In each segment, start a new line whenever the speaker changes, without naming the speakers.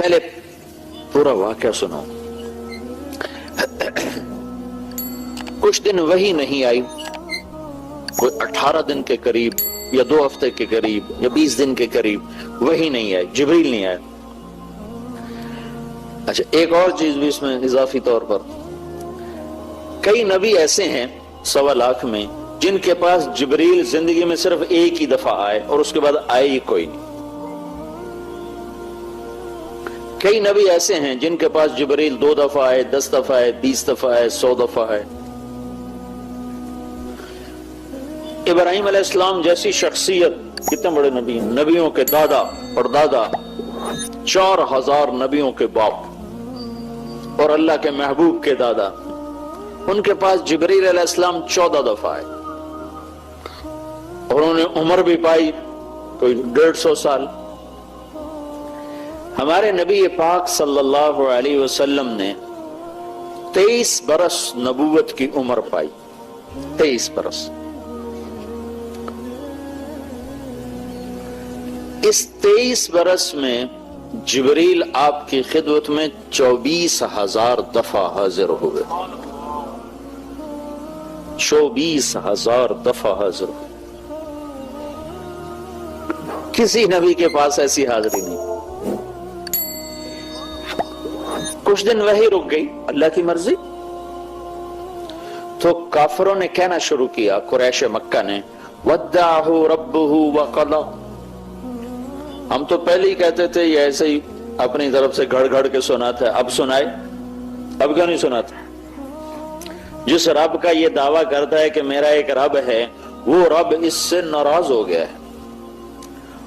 پہلے پورا واقعہ سنو. کچھ دن وحی نہیں آئی، کوئی 18 دن کے قریب یا 2 ہفتے کے قریب یا 20 دن کے قریب وحی نہیں آئی، جبریل نہیں آئے. اچھا ایک اور چیز بھی اس میں اضافی طور پر، کئی نبی ایسے ہیں 1.25 لاکھ میں جن کے پاس جبریل زندگی میں صرف ایک ہی دفعہ آئے اور اس کے بعد آئے ہی کوئی نہیں. کئی نبی ایسے ہیں جن کے پاس جبریل 2 دفعہ آئے، 10 دفعہ آئے، 20 دفعہ آئے، 100 دفعہ آئے. ابراہیم علیہ السلام جیسی شخصیت، کتنے بڑے نبی ہیں، نبیوں کے دادا اور دادا، 4000 نبیوں کے باپ اور اللہ کے محبوب کے دادا، ان کے پاس جبریل علیہ السلام 14 دفعہ آئے اور انہوں نے عمر بھی پائی کوئی 150 سال. ہمارے نبی پاک صلی اللہ علیہ وسلم نے 23 برس نبوت کی عمر پائی. 23 برس. اس 23 برس میں جبریل آپ کی خدمت میں 24,000 دفعہ حاضر ہوئے. 24,000 دفعہ حاضر ہوئے. کسی نبی کے پاس ایسی حاضری نہیں. کچھ دن وہی رک گئی، اللہ کی مرضی. تو کافروں نے کہنا شروع کیا، قریش مکہ نے، ودعہ ربہ وقضى. ہم تو پہلے ہی کہتے تھے یہ ایسے ہی اپنی طرف سے گھڑ گھڑ کے سناتا ہے، اب سنائے. اب کیوں نہیں سناتا؟ جس رب کا یہ دعویٰ کرتا ہے کہ میرا ایک رب ہے، وہ رب اس سے ناراض ہو گیا ہے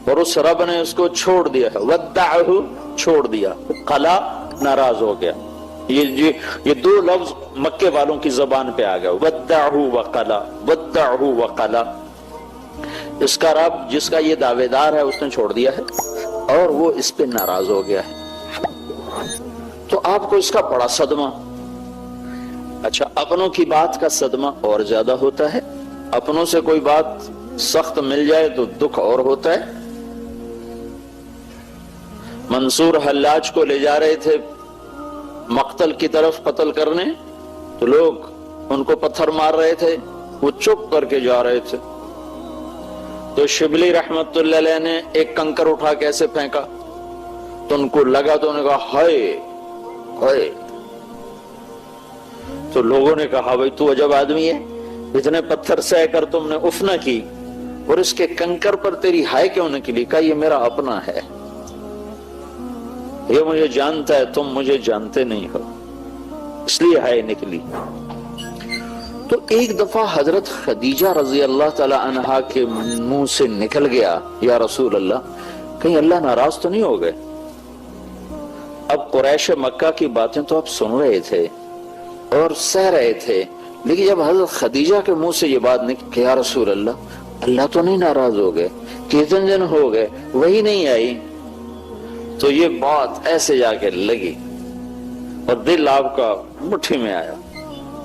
اور اس رب نے اس کو چھوڑ دیا ہے. ودعہ چھوڑ دیا، قلا ناراض ہو گیا. یہ 2 لفظ مکے والوں کی زبان پہ آ گیا، ودعہ وقلا، ودعہ وقلا. اس کا رب جس کا یہ دعوے دار ہے اس نے چھوڑ دیا ہے اور وہ اس پہ ناراض ہو گیا ہے. تو آپ کو اس کا بڑا صدمہ. اچھا اپنوں کی بات کا صدمہ اور زیادہ ہوتا ہے. اپنوں سے کوئی بات سخت مل جائے تو دکھ اور ہوتا ہے. منصور حلاج کو لے جا رہے تھے مقتل کی طرف قتل کرنے، تو لوگ ان کو پتھر مار رہے تھے، وہ چپ کر کے جا رہے تھے. تو شبلی رحمت اللہ علیہ نے ایک کنکر اٹھا کے ایسے پھینکا تو ان کو لگا، تو انہوں نے کہا ہائے ہائے. تو لوگوں نے کہا بھائی تو عجب آدمی ہے، اتنے پتھر سہ کر تم نے اف نہ کی اور اس کے کنکر پر تیری ہائے کیوں نکلی؟ کہا یہ میرا اپنا ہے، یہ مجھے جانتا ہے، تم مجھے جانتے نہیں ہو، اس لیے ہائے نکلی. تو ایک دفعہ حضرت خدیجہ رضی اللہ تعالی عنہا کے منہ سے نکل گیا، یا رسول اللہ کہیں اللہ ناراض تو نہیں ہو گئے؟ اب قریش مکہ کی باتیں تو آپ سن رہے تھے اور سہ رہے تھے، لیکن جب حضرت خدیجہ کے منہ سے یہ بات نکلی کہ یا رسول اللہ تو نہیں ناراض ہو گئے، کتنے دن ہو گئے وہی نہیں آئی، تو یہ بات ایسے جا کے لگی اور دل آپ کا مٹھی میں آیا.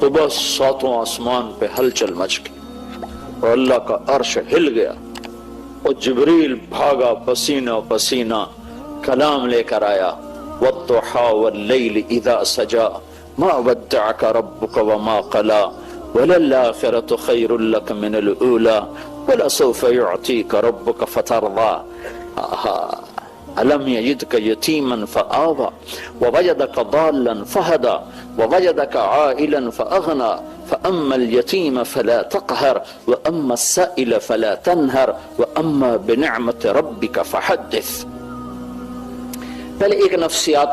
تو بس 7واں آسمان پہ ہلچل مچ گئی اور اللہ کا عرش ہل گیا اور جبریل بھاگا پسینہ پسینہ، کلام لے کر آیا، والضحى واللیل اذا سجا ما ودعك ربك وما قلى وللآخرة خير لك من الأولى ولسوف يعطيك ربك فترضى. ألم يجدك يتيما فآوى ووجدك ضالا فهدى ووجدك عائلا فأغنى فأما اليتيم فلا تقهر وأما السائل فلا تنهر وأما بنعمة ربك فحدث. پہلے ایک نفسیات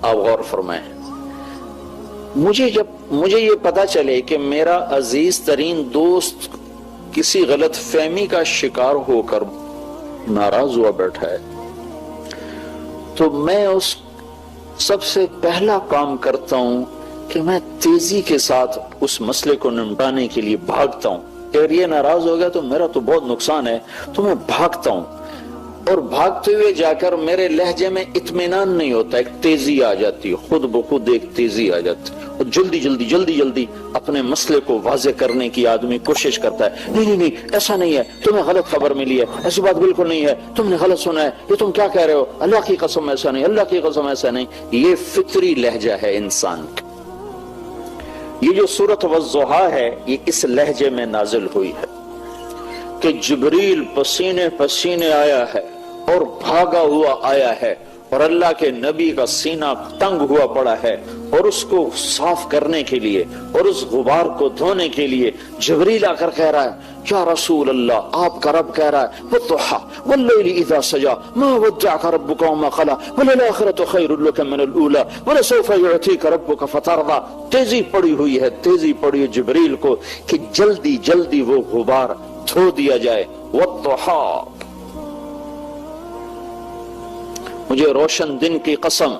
آپ غور فرمائیں. مجھے یہ پتا چلے کہ میرا عزیز ترین دوست کسی غلط فہمی کا شکار ہو کر ناراض ہوا بیٹھا ہے، تو میں اس سب سے پہلا کام کرتا ہوں کہ میں تیزی کے ساتھ اس مسئلے کو نمٹانے کے لیے بھاگتا ہوں. اگر یہ ناراض ہو گیا تو میرا تو بہت نقصان ہے، تو میں بھاگتا ہوں اور بھاگتے ہوئے جا کر میرے لہجے میں اطمینان نہیں ہوتا، ایک تیزی آ جاتی ہے، خود بخود ایک تیزی آ جاتی ہے، اور جلدی جلدی جلدی جلدی اپنے مسئلے کو واضح کرنے کی آدمی کوشش کرتا ہے، نہیں نہیں نہیں ایسا نہیں ہے، تمہیں غلط خبر ملی ہے، ایسی بات بالکل نہیں ہے، تم نے غلط سنا ہے، یہ تم کیا کہہ رہے ہو، اللہ کی قسم ایسا نہیں، اللہ کی قسم ایسا نہیں۔ یہ فطری لہجہ ہے انسان کا۔ یہ جو سورۃ والضحیٰ ہے یہ اس لہجے میں نازل ہوئی ہے کہ جبریل پسینے پسینے آیا ہے اور بھاگا ہوا آیا ہے، اور اللہ کے نبی کا سینہ تنگ ہوا پڑا ہے، اور اس کو صاف کرنے کے لیے اور اس غبار کو دھونے کے لیے جبریل آ کر کہہ رہا ہے، یا رسول اللہ، آپ کا رب کہہ رہا ہے والضحیٰ واللیل اذا سجا ما ودعک ربک وما قلی وللآخرۃ خیر لک من الاولی ولسوف یعطیک ربک فترضی۔ تیزی پڑی ہوئی ہے، تیزی پڑی ہے جبریل کو کہ جلدی جلدی وہ غبار دھو دیا جائے۔ والضحیٰ، مجھے روشن دن کی قسم،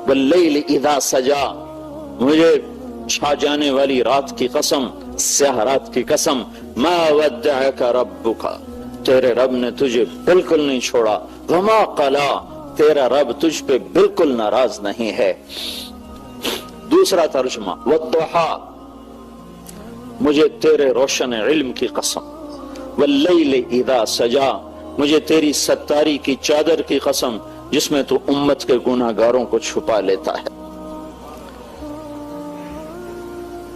واللیل اذا سجا، مجھے چھا جانے والی رات کی قسم، سیاہ رات کی قسم، ما ودعک ربک، تیرے رب نے تجھے بالکل نہیں چھوڑا، وما قلا، تیرا رب تجھ پہ بالکل ناراض نہیں ہے۔ دوسرا ترجمہ، والضحیٰ، مجھے تیرے روشن علم کی قسم، واللیل اذا سجا، مجھے تیری ستاری کی چادر کی قسم جس میں تو امت کے گناہگاروں کو چھپا لیتا ہے،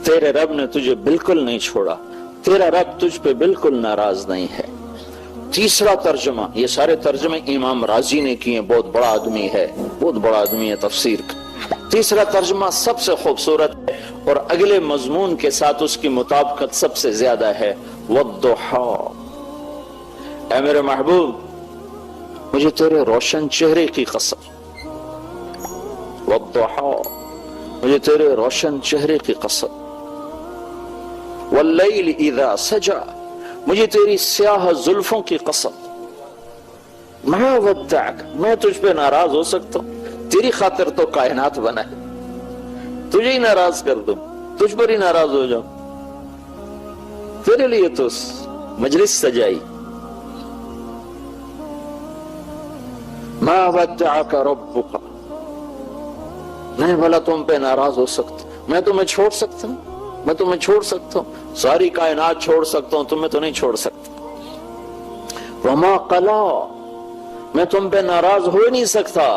تیرے رب نے تجھے بالکل نہیں چھوڑا، تیرا رب تجھ پہ بالکل ناراض نہیں ہے۔ تیسرا ترجمہ، یہ سارے ترجمے امام رازی نے کیے، بہت بڑا آدمی ہے، بہت بڑا آدمی ہے تفسیر کا۔ تیسرا ترجمہ سب سے خوبصورت ہے اور اگلے مضمون کے ساتھ اس کی مطابقت سب سے زیادہ ہے، والضحیٰ، اے میرے محبوب، مجھے تیرے روشن چہرے کی قسم، والضحیٰ، مجھے تیرے روشن چہرے کی قسم، واللیل اذا سجا، مجھے تیری سیاہ زلفوں کی قسم، ما ودعک، میں تجھ پہ ناراض ہو سکتا ہوں، تیری خاطر تو کائنات بنا ہے، تجھے ہی ناراض کر دوں، تجھ پر ہی ناراض ہو جاؤں، تیرے لیے تو مجلس سجائی۔ ما ودعک ربک، نہیں بھلا تم پہ ناراض ہو سکتا، میں تمہیں چھوڑ سکتا ہوں، میں تمہیں چھوڑ سکتا ہوں، ساری کائنات چھوڑ سکتا ہوں، تمہیں تو نہیں چھوڑ سکتا۔ وما قلا، میں تم پہ ناراض ہو نہیں سکتا۔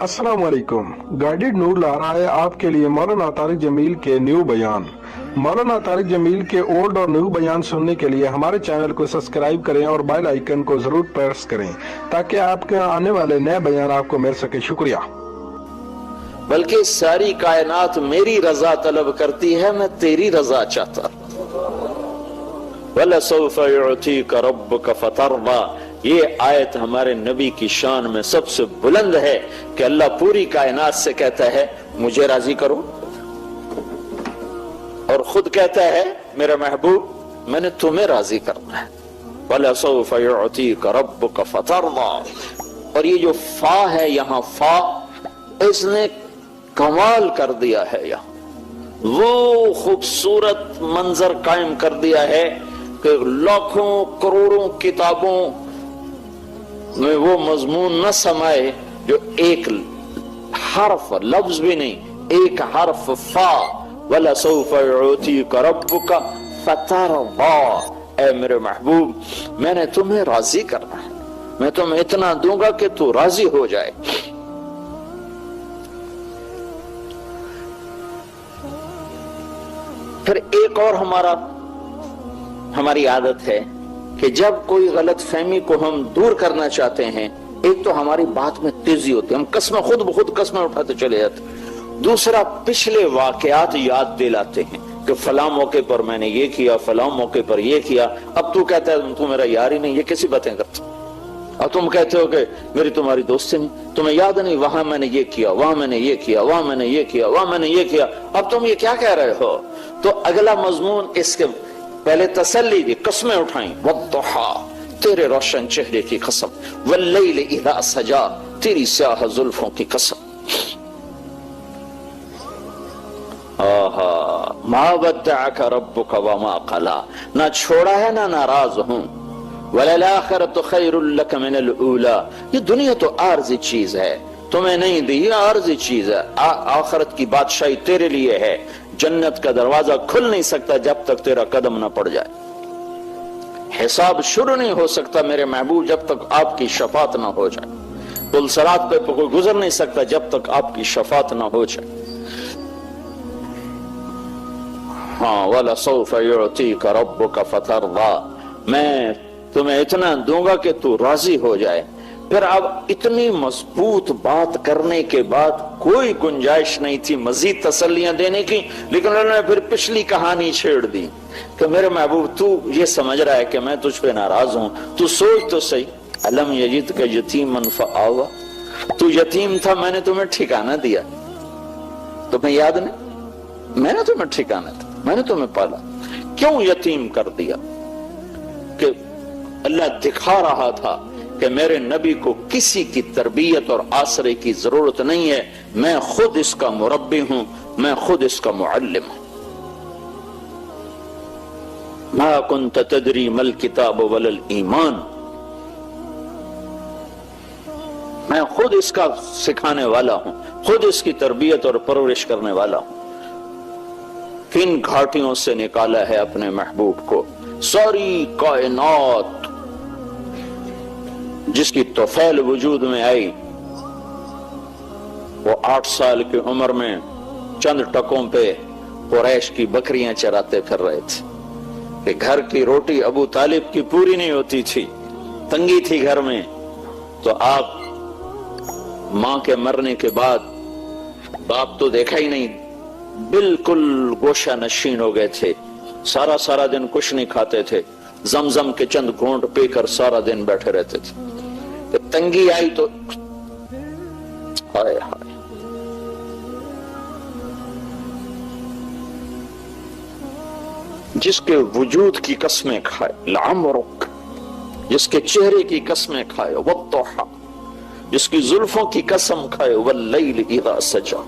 السلام علیکم، گائیڈڈ نور لا رہا ہے آپ کے لیے مولانا طارق جمیل کے نیو بیان۔ مولانا طارق جمیل کے اولڈ اور نیو بیان سننے کے لیے ہمارے چینل کو سبسکرائب کریں اور بیل آئیکن کو ضرور پریس کریں تاکہ آپ کے آنے والے نئے بیان آپ کو مل سکے۔ شکریہ۔
بلکہ ساری کائنات میری رضا طلب کرتی ہے، میں تیری رضا چاہتا ہوں۔ وَلَسَوْفَ يُعْتِيكَ رَبُّكَ فَتَرْضَى، یہ آیت ہمارے نبی کی شان میں سب سے بلند ہے کہ اللہ پوری کائنات سے کہتا ہے مجھے راضی کرو، اور خود کہتا ہے میرا محبوب میں نے تمہیں راضی کرنا ہے۔ وَلَسَوْفَ يُعْتِيكَ رَبُّكَ فَتَرْضَى، اور یہ جو فا ہے یہاں، فا اس نے کمال کر دیا ہے، یہاں وہ خوبصورت منظر قائم کر دیا ہے کہ لاکھوں کروڑوں کتابوں میں وہ مضمون نہ سمائے جو ایک حرف، لفظ بھی نہیں، ایک حرف فا، وَلَسَوْفَ يُعْتِيكَ رَبُّكَ فَتَرْضَى، اے میرے محبوب میں نے تمہیں راضی کرنا ہے، میں تمہیں اتنا دوں گا کہ تو راضی ہو جائے۔ پھر ایک اور ہماری عادت ہے کہ جب کوئی غلط فہمی کو ہم دور کرنا چاہتے ہیں، ایک تو ہماری بات میں تیزی ہوتی ہے، ہم قسمیں خود بخود قسمیں اٹھاتے چلے جاتے، دوسرا پچھلے واقعات یاد دلاتے ہیں کہ فلاں موقع پر میں نے یہ کیا، فلاں موقع پر یہ کیا، اب تو کہتا ہے تو میرا یار ہی نہیں، یہ کیسی باتیں کرتا، اب تم کہتے ہو کہ میری تمہاری دوستی نہیں، تمہیں یاد نہیں وہاں میں نے یہ کیا، وہاں میں نے یہ کیا، وہاں میں نے یہ کیا، وہاں میں نے یہ کیا، اب تم یہ کیا کہہ رہے ہو؟ تو اگلا مضمون اس کے پہلے تسلی دی، قسمیں اٹھائیں، والضحیٰ، تیرے روشن چہرے کی قسم، واللیل اذا سجا، تیری سیاہ زلفوں کی قسم، ما ودعک ربک وما قلا، نہ چھوڑا ہے نہ ناراض ہوں، وَلَلْآخِرَةُ خَيْرٌ لَكَ مِنَ الْأُولَى. یہ دنیا تو عارضی چیز ہے، تمہیں نہیں دی، یہ عارضی چیز ہے. آخرت کی بادشاہی تیرے لیے ہے. جنت کا دروازہ کھل نہیں سکتا جب تک تیرا قدم نہ پڑ جائے. حساب شروع نہیں ہو سکتا میرے محبوب جب تک آپ کی شفاعت نہ ہو جائے. پل صراط پہ کوئی گزر نہیں سکتا جب تک آپ کی شفاعت نہ ہو جائے. ہاں وَلَسَوْفَ يُعْطِيكَ رَبُّكَ فَتَرْضَى. میں تمہیں اتنا دوں گا کہ تو راضی ہو جائے. پھر اب اتنی مضبوط بات کرنے کے بعد کوئی گنجائش نہیں تھی مزید تسلیاں دینے کی، لیکن انہوں نے پھر پچھلی کہانی چھیڑ دی کہ میرے محبوب تو یہ سمجھ رہا ہے کہ میں تجھ پہ ناراض ہوں، تو سوچ تو صحیح. الم یجدک یتیما فآویٰ. تو یتیم تھا، میں نے تمہیں ٹھکانہ دیا. تمہیں یاد نہیں؟ میں نے تمہیں ٹھکانہ دیا، میں نے تمہیں پالا. کیوں یتیم کر دیا؟ کہ اللہ دکھا رہا تھا کہ میرے نبی کو کسی کی تربیت اور آسرے کی ضرورت نہیں ہے، میں خود اس کا مربی ہوں، میں خود اس کا معلم ہوں. ما کنت تدری ما الکتاب ولا الایمان. میں خود اس کا سکھانے والا ہوں، خود اس کی تربیت اور پرورش کرنے والا ہوں. کن گھاٹیوں سے نکالا ہے اپنے محبوب کو. ساری کائنات جس کی طفیل وجود میں آئی، وہ 8 سال کی عمر میں چند ٹکوں پہ قریش کی بکریاں چراتے پھر رہے تھے کہ گھر کی روٹی ابو طالب کی پوری نہیں ہوتی تھی، تنگی تھی گھر میں. تو آپ ماں کے مرنے کے بعد باپ تو دیکھا ہی نہیں، بالکل گوشہ نشین ہو گئے تھے. سارا دن کچھ نہیں کھاتے تھے، زمزم کے چند گھونٹ پی کر سارا دن بیٹھے رہتے تھے. تنگی آئی تو ہائے ہائے. جس کے وجود کی قسمیں کھائے لعمرک، جس کے چہرے کی قسمیں کھائے والضحى، جس کی زلفوں کی قسم کھائے واللیل اذا سجا،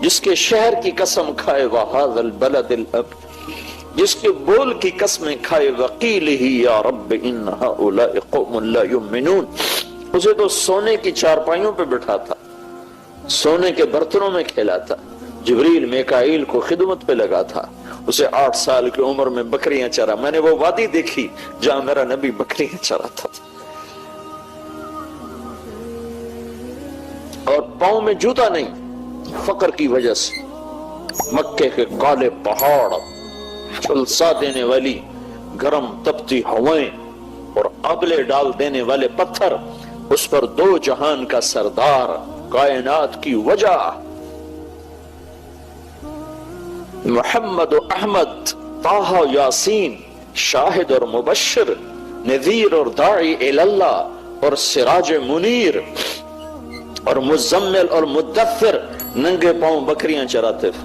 جس کے شہر کی قسم کھائے وہذا البلد الامن، جس کے بول کی قسمیں کھائے وقیلہ یا رب ان ہؤلاء قوم لا یؤمنون. اسے تو سونے کی چارپائیوں پہ بٹھا تھا، سونے کے برتنوں میں کھیلا تھا، جبریل میکائیل کو خدمت پہ لگا تھا. اسے 8 سال کی عمر میں بکریاں چرا. میں نے وہ وادی دیکھی جہاں میرا نبی بکریاں چراتا تھا، اور پاؤں میں جوتا نہیں فقر کی وجہ سے. مکے کے کالے پہاڑ، جھلسا دینے والی گرم تپتی ہوائیں اور ابلے ڈال دینے والے پتھر، اس پر 2 جہان کا سردار، کائنات کی وجہ محمد و احمد، طٰہٰ یاسین، شاہد اور مبشر، نذیر اور داعی اللہ، اور سراج منیر، اور مزمل اور مدثر ننگے پاؤں بکریاں چراتے تھے.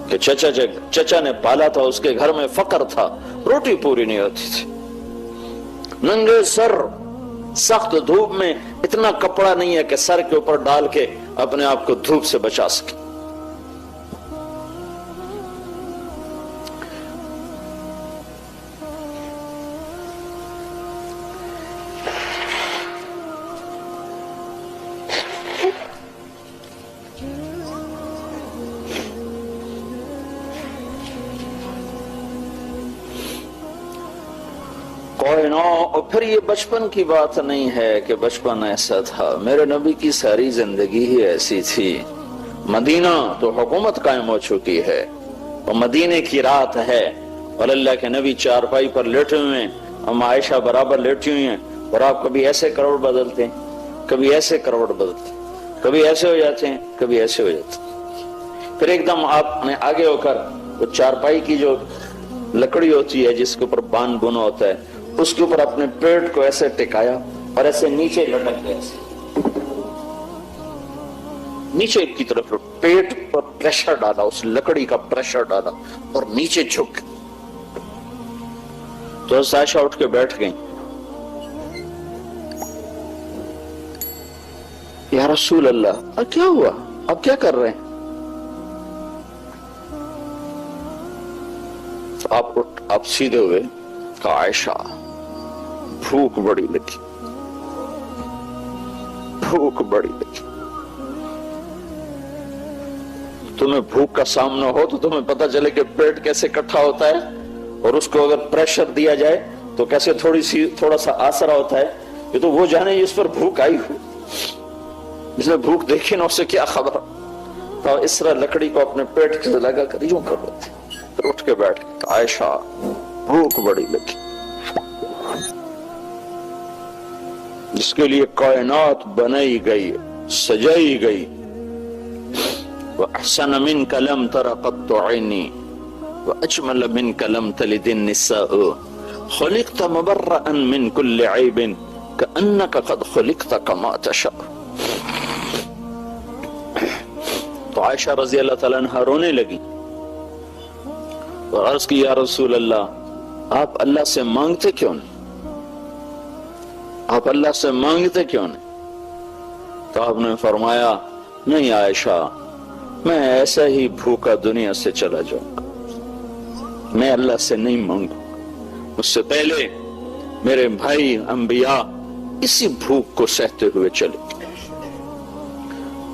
کہ چچا نے پالا تھا، اس کے گھر میں فقر تھا، روٹی پوری نہیں ہوتی تھی. ننگے سر، سخت دھوپ میں، اتنا کپڑا نہیں ہے کہ سر کے اوپر ڈال کے اپنے آپ کو دھوپ سے بچا سکے. اور پھر یہ بچپن کی بات نہیں ہے کہ بچپن ایسا تھا، میرے نبی کی ساری زندگی ہی ایسی تھی. مدینہ تو حکومت قائم ہو چکی ہے، اور مدینے کی رات ہے، اور اللہ کے نبی چارپائی پر لیٹے ہوئے ہیں، ہم عائشہ برابر لیٹی ہوئی ہیں، اور آپ کبھی ایسے کروڑ بدلتے ہیں، کبھی ایسے کروڑ بدلتے ہیں، کبھی ایسے ہو جاتے ہیں، کبھی ایسے ہو جاتے ہیں. پھر ایک دم آپ نے آگے ہو کر وہ چارپائی کی جو لکڑی ہوتی ہے جس کے اوپر بان بنا ہوتا ہے، اس کے اوپر اپنے پیٹ کو ایسے ٹکایا اور ایسے نیچے لٹک گئے، نیچے کی طرف پیٹ پر پریشر ڈالا، اس لکڑی کا پریشر ڈالا اور نیچے جھک. تو عائشہ اٹھ کے بیٹھ گئیں. یا رسول اللہ، کیا ہوا؟ اب کیا کر رہے ہیں؟ آپ سیدھے ہوئے کہا عائشہ بھوک بڑی لگی، بھوک بڑی لگی۔ تمہیں بھوک کا سامنا ہو تو تمہیں پتہ چلے کہ پیٹ کیسے اکٹھا ہوتا ہے، اور اس کو اگر پریشر دیا جائے تو کیسے تھوڑا سا آسرا ہوتا ہے۔ یہ تو وہ جانے اس پر بھوک آئی ہو، جس نے بھوک دیکھی نا اسے کیا خبر۔ تو اس طرح لکڑی کو اپنے پیٹ سے لگا کر یوں کر رہے تھے، پھر اٹھ کے بیٹھ گئے۔ عائشہ بھوک بڑی لگی، جس کے لیے کائنات بنائی گئی، سجائی گئی۔ وَأَحْسَنَ مِنْكَ لَمْ تَرَ قَطُّ عَيْنِي وَأَجْمَلَ مِنْكَ لَمْ تَلِدِ النِّسَاءُ خُلِقْتَ مُبَرَّأً مِنْ كُلِّ عَيْبٍ كَأَنَّكَ قَدْ خُلِقْتَ كَمَا تَشَاءُ۔ تو عائشہ رضی اللہ تعالیٰ عنہ رونے لگی اور عرض کی یا رسول اللہ آپ اللہ سے مانگتے کیوں نہیں؟ آپ اللہ سے مانگتے کیوں نہیں؟ تو آپ نے فرمایا نہیں عائشہ، میں ایسا ہی بھوکا دنیا سے چلا جاؤں گا، میں اللہ سے نہیں مانگوں۔ اس سے پہلے میرے بھائی انبیاء اسی بھوک کو سہتے ہوئے چلے۔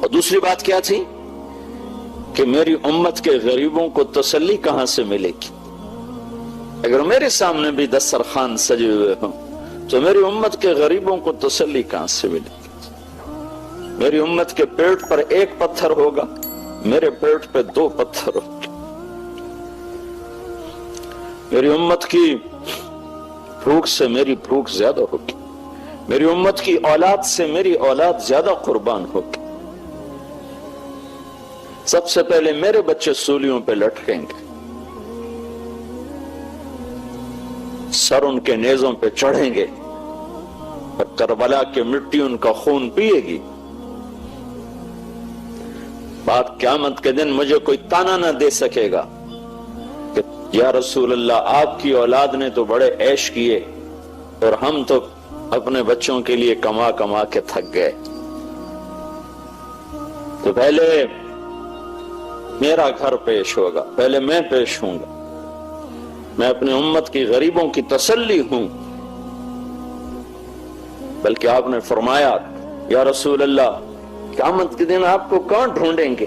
اور دوسری بات کیا تھی کہ میری امت کے غریبوں کو تسلی کہاں سے ملے گی؟ اگر میرے سامنے بھی دسترخوان سجے ہوئے ہوں تو میری امت کے غریبوں کو تسلی کہاں سے ملے گی؟ میری امت کے پیٹ پر ایک پتھر ہوگا، میرے پیٹ پہ 2 پتھر ہوگے۔ میری امت کی بھوک سے میری بھوک زیادہ ہوگی، میری امت کی اولاد سے میری اولاد زیادہ قربان ہوگی۔ سب سے پہلے میرے بچے سولیوں پہ لٹکیں گے، سر ان کے نیزوں پہ چڑھیں گے، اور کربلا کی مٹی ان کا خون پیے گی۔ بات قیامت کے دن مجھے کوئی تانا نہ دے سکے گا کہ یا رسول اللہ آپ کی اولاد نے تو بڑے عیش کیے اور ہم تو اپنے بچوں کے لیے کما کما کے تھک گئے۔ تو پہلے میرا گھر پیش ہوگا، پہلے میں پیش ہوں گا۔ میں اپنی امت کی غریبوں کی تسلی ہوں۔ بلکہ آپ نے فرمایا یا رسول اللہ قیامت کے دن آپ کو کہاں ڈھونڈیں گے؟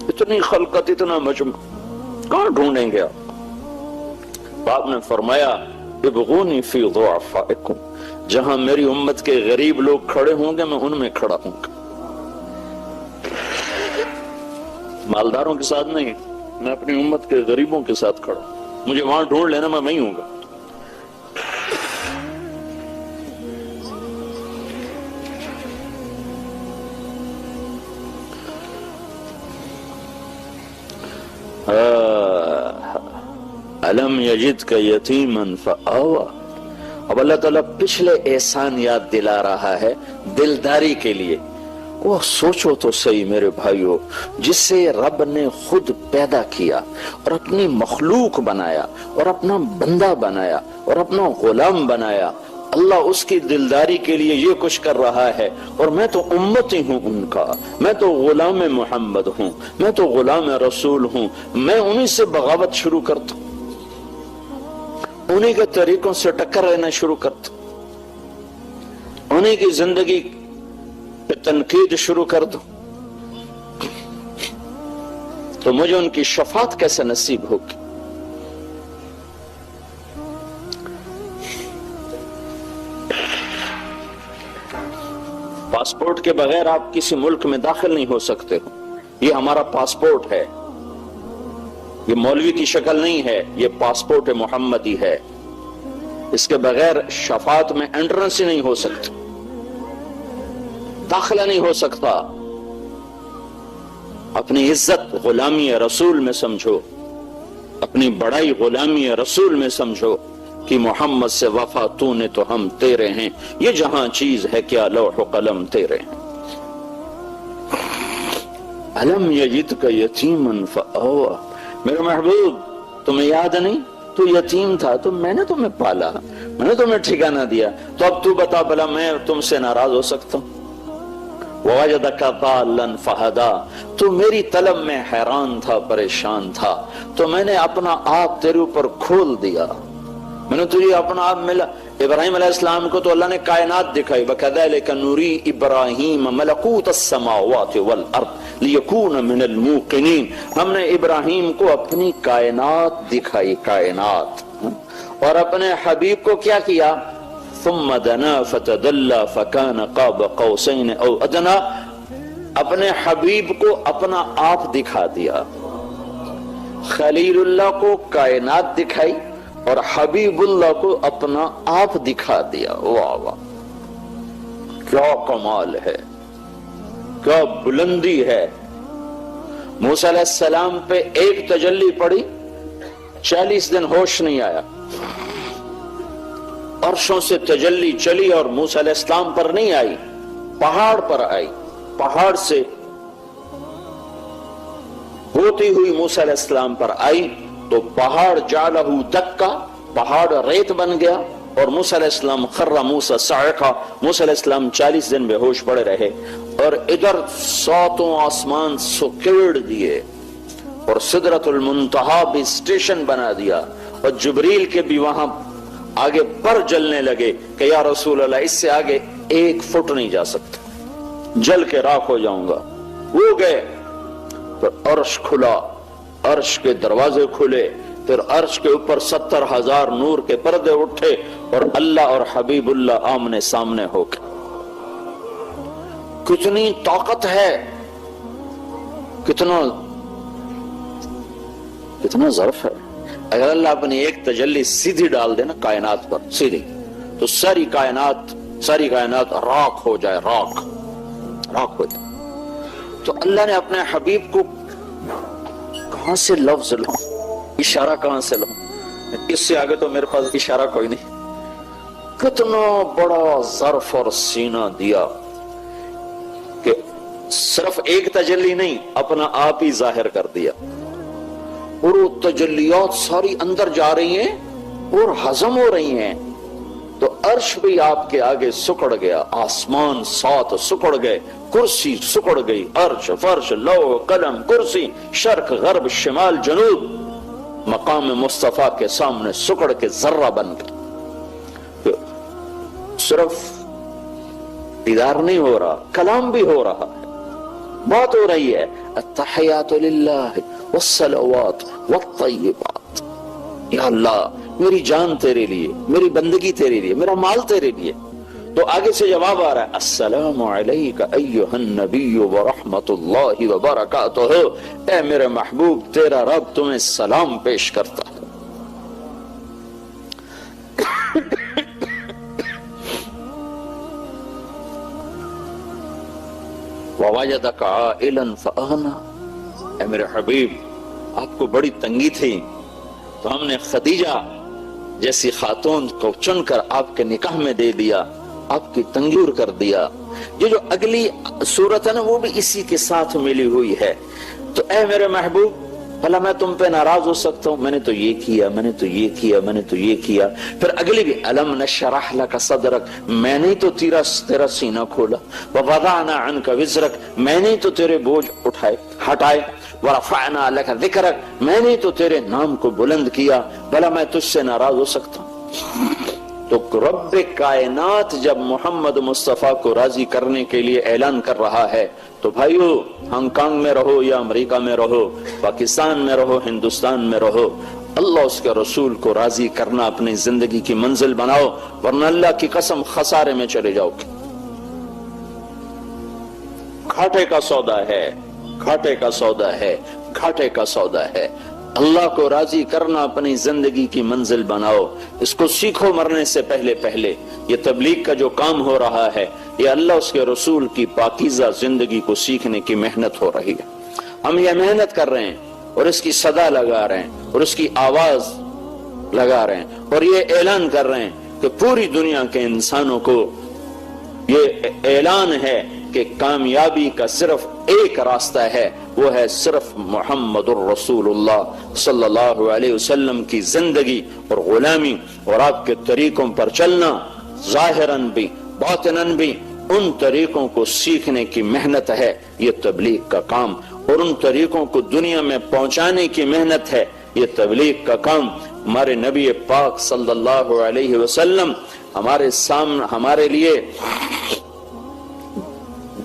اتنی خلقت، اتنا مجمع، کہاں ڈھونڈیں گے آپ؟ آپ نے فرمایا ابغونی فی ضعفائکم، جہاں میری امت کے غریب لوگ کھڑے ہوں گے میں ان میں کھڑا ہوں گا۔ مالداروں کے ساتھ نہیں، میں اپنی امت کے غریبوں کے ساتھ کھڑا ہوں۔ مجھے وہاں ڈھونڈ لینا، میں وہیں ہوں گا۔ الم یجدک یتیما فآوی۔ اب اللہ تعالیٰ پچھلے احسان یاد دلا رہا ہے دلداری کے لیے۔ وہ سوچو تو صحیح میرے بھائیو، جس سے رب نے خود پیدا کیا اور اپنی مخلوق بنایا اور اپنا بندہ بنایا اور اپنا غلام بنایا، اللہ اس کی دلداری کے لیے یہ کچھ کر رہا ہے، اور میں تو امتی ہوں ان کا، میں تو غلام محمد ہوں، میں تو غلام رسول ہوں، میں انہی سے بغاوت شروع کرتا ہوں، انہی کے طریقوں سے ٹکر لینا شروع کرتا ہوں، انہی کی زندگی پہ تنقید شروع کر دوں، تو مجھے ان کی شفاعت کیسے نصیب ہوگی؟ پاسپورٹ کے بغیر آپ کسی ملک میں داخل نہیں ہو سکتے ہو، یہ ہمارا پاسپورٹ ہے، یہ مولوی کی شکل نہیں ہے، یہ پاسپورٹ محمدی ہے، اس کے بغیر شفاعت میں انٹرنس ہی نہیں ہو سکتی، داخلہ نہیں ہو سکتا۔ اپنی عزت غلامی رسول میں سمجھو، اپنی بڑائی غلامی رسول میں سمجھو کہ محمد سے وفا تو نے تو ہم تیرے ہیں، یہ جہاں چیز ہے کیا لوح و قلم تیرے ہیں۔ الم یجدک یتیما فآوی، میرے محبوب تمہیں یاد نہیں تو یتیم تھا، تو میں نے تمہیں پالا، میں نے تمہیں ٹھکانہ دیا، تو اب تو بتا بھلا میں تم سے ناراض ہو سکتا ہوں؟ وَوَجَدَكَ ضَالًّا فَهَدَىٰ، تو میری طلب میں حیران تھا، پریشان تھا، تو میں نے اپنا آپ تیرے اوپر کھول دیا، میں نے تجھے اپنا آپ ملا. ابراہیم علیہ السلام کو تو اللہ نے کائنات دکھائی. وَكَذَلِكَ نُرِي إِبْرَاهِيمَ مَلَكُوتَ السَّمَاوَاتِ وَالْأَرْضِ لِيَكُونَ مِنَ الْمُوقِنِينَ. ہم نے ابراہیم کو اپنی کائنات دکھائی, کائنات. اور اپنے حبیب کو کیا کیا؟ ثُمَّ دَنَا فَتَدَلَّى فَكَانَ قَابَ قَوْسَيْنِ أَوْ أَدْنَى. اپنے حبیب کو اپنا آپ دکھا دیا. خلیل اللہ کو کائنات دکھائی اور حبیب اللہ کو اپنا آپ دکھا دیا. واہ واہ, کیا کمال ہے, کیا بلندی ہے. موسیٰ علیہ السلام پہ ایک تجلی پڑی, 40 دن ہوش نہیں آیا. عرشوں سے تجلی چلی اور موسیٰ علیہ السلام پر نہیں آئی, پہاڑ پر آئی. پہاڑ سے ہوتی ہوئی موسیٰ علیہ السلام پر آئی تو پہاڑ جعلہ دکا, پہاڑ ریت بن گیا. اور موسیٰ علیہ السلام خر موسیٰ صاعقہ, موسیٰ علیہ السلام 40 دن بے ہوش پڑے رہے. اور ادھر 7 آسمان سکیڑ دیے اور سدرۃ المنتہا بھی اسٹیشن بنا دیا. اور جبریل کے بھی وہاں آگے پر جلنے لگے کہ یا رسول اللہ اس سے آگے 1 فٹ نہیں جا سکتا, جل کے راکھ ہو جاؤں گا. وہ گئے, پھر عرش کھلا, عرش کے دروازے کھلے, پھر عرش کے اوپر 70,000 نور کے پردے اٹھے اور اللہ اور حبیب اللہ آمنے سامنے ہو گئے. کتنی طاقت ہے, کتنا ظرف ہے. اگر اللہ اپنی ایک تجلی سیدھی ڈال دے نا کائنات پر, سیدھی, تو ساری کائنات راکھ ہو جائے, راکھ ہو جائے. تو اللہ نے اپنے حبیب کو کہاں سے لفظ لوں, اشارہ کہاں سے لوں, اس سے آگے تو میرے پاس اشارہ کوئی نہیں. کتنا بڑا ظرف اور سینہ دیا کہ صرف ایک تجلی نہیں, اپنا آپ ہی ظاہر کر دیا. اور وہ تجلیات ساری اندر جا رہی ہیں اور ہضم ہو رہی ہیں. تو عرش بھی آپ کے آگے سکڑ گیا, آسمان 7 سکڑ گئے, کرسی سکڑ گئی, عرش فرش لوح قلم کرسی شرق غرب شمال جنوب مقام مصطفیٰ کے سامنے سکڑ کے ذرہ بن گئے. صرف دیدار نہیں ہو رہا, کلام بھی ہو رہا ہے, بات ہو رہی ہے. التحیات للہ والصلوات والطیبات. یا اللہ میری جان تیرے لیے, میری بندگی تیرے لیے, میرا مال تیرے لیے. تو آگے سے جواب آ رہا ہے السلام علیک ایھا النبی ورحمۃ اللہ وبرکاتہ. اے میرے محبوب تیرا رب تمہیں سلام پیش کرتا ہے. ووجدک عائلا فاغنی. اے میرے حبیب آپ کو بڑی تنگی تھی تو ہم نے خدیجہ جیسی خاتون کو چن کر آپ کے نکاح میں دے دیا, آپ کی تنگی دور کر دیا. یہ جو اگلی صورت ہے نا وہ بھی اسی کے ساتھ ملی ہوئی ہے. تو اے میرے محبوب بھلا میں تم پہ ناراض ہو سکتا ہوں؟ میں نے تو یہ کیا, میں نے تو یہ کیا, میں نے تو یہ کیا. پھر اگلی بھی الم نشرح لک صدرک, میں نے تو تیرا سینہ کھولا. ووضعنا عنک وزرک, میں نے تو تیرے بوجھ ہٹائے. ورفعنا لک ذکرک, میں نے تو تیرے نام کو بلند کیا. بھلا میں تجھ سے ناراض ہو سکتا ہوں؟ تو رب کائنات جب محمد مصطفیٰ کو راضی کرنے کے لیے اعلان کر رہا ہے تو بھائیو ہانگ کانگ میں رہو یا امریکہ میں رہو, پاکستان میں رہو, ہندوستان میں رہو, اللہ اس کے رسول کو راضی کرنا اپنی زندگی کی منزل بناؤ, ورنہ اللہ کی قسم خسارے میں چلے جاؤ گے. گھاٹے کا سودا ہے, گھاٹے کا سودا ہے, گھاٹے کا سودا ہے. اللہ کو راضی کرنا اپنی زندگی کی منزل بناؤ. اس کو سیکھو مرنے سے پہلے. یہ تبلیغ کا جو کام ہو رہا ہے یہ اللہ اس کے رسول کی پاکیزہ زندگی کو سیکھنے کی محنت ہو رہی ہے. ہم یہ محنت کر رہے ہیں اور اس کی صدا لگا رہے ہیں اور اس کی آواز لگا رہے ہیں اور یہ اعلان کر رہے ہیں کہ پوری دنیا کے انسانوں کو یہ اعلان ہے کہ کامیابی کا صرف ایک راستہ ہے, وہ ہے صرف محمد الرسول اللہ صلی اللہ علیہ وسلم کی زندگی اور غلامی اور آپ کے طریقوں پر چلنا, ظاہراً بھی باطناً بھی. ان طریقوں کو سیکھنے کی محنت ہے یہ تبلیغ کا کام, اور ان طریقوں کو دنیا میں پہنچانے کی محنت ہے یہ تبلیغ کا کام. ہمارے نبی پاک صلی اللہ علیہ وسلم ہمارے سامنے ہمارے لیے